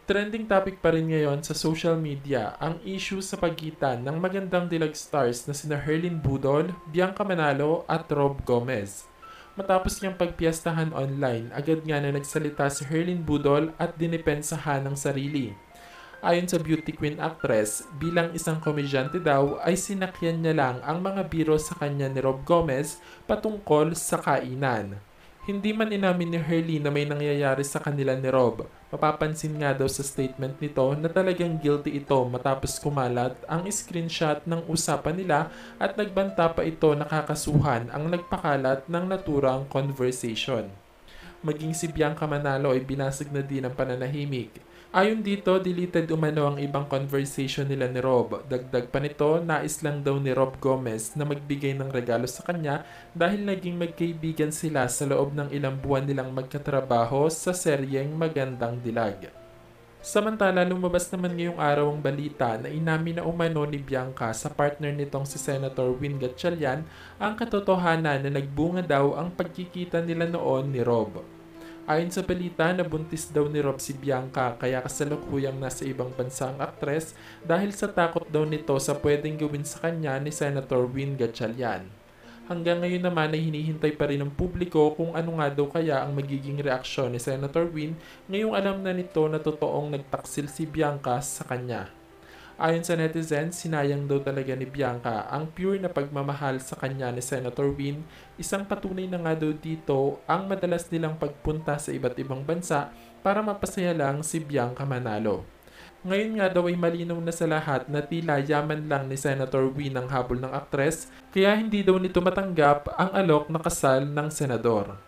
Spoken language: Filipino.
Trending topic pa rin ngayon sa social media ang issue sa pagitan ng magandang dilag stars na sina Herlin Budol, Bianca Manalo at Rob Gomez. Matapos niyang pagpiyastahan online, agad nga na nagsalita si Herlin Budol at dinipensahan ng sarili. Ayon sa beauty queen actress, bilang isang komedyante daw ay sinakyan niya lang ang mga biro sa kanya ni Rob Gomez patungkol sa kainan. Hindi man inamin ni Herlin na may nangyayari sa kanila ni Rob. Mapapansin nga daw sa statement nito na talagang guilty ito matapos kumalat ang screenshot ng usapan nila at nagbanta pa ito na kakasuhan ang nagpakalat ng naturang conversation. Maging si Bianca Manalo ay binasag na din ng pananahimik. Ayon dito, deleted umano ang ibang conversation nila ni Rob. Dagdag pa nito, nais lang daw ni Rob Gomez na magbigay ng regalo sa kanya dahil naging magkaibigan sila sa loob ng ilang buwan nilang magkatrabaho sa seryeng Magandang Dilag. Samantala, lumabas naman ngayong araw ang balita na inamin na umano ni Bianca sa partner nitong si Senator Win Gatchalian ang katotohanan na nagbunga daw ang pagkikita nila noon ni Rob. Ayon sa balita, nabuntis daw ni Rob si Bianca kaya kasalukuyang nasa ibang bansa ang aktres dahil sa takot daw nito sa pwedeng gawin sa kanya ni Senator Win Gatchalian. Hanggang ngayon naman ay hinihintay pa rin ng publiko kung ano nga daw kaya ang magiging reaksyon ni Senator Win ngayong alam na nito na totoong nagtaksil si Bianca sa kanya. Ayon sa netizens, sinayang daw talaga ni Bianca ang pure na pagmamahal sa kanya ni Senator Win. Isang patunay na nga daw dito ang madalas nilang pagpunta sa iba't ibang bansa para mapasaya lang si Bianca Manalo. Ngayon nga daw ay malinaw na sa lahat na tila yaman lang ni Senator Win ang habol ng aktres kaya hindi daw nito matanggap ang alok na kasal ng senador.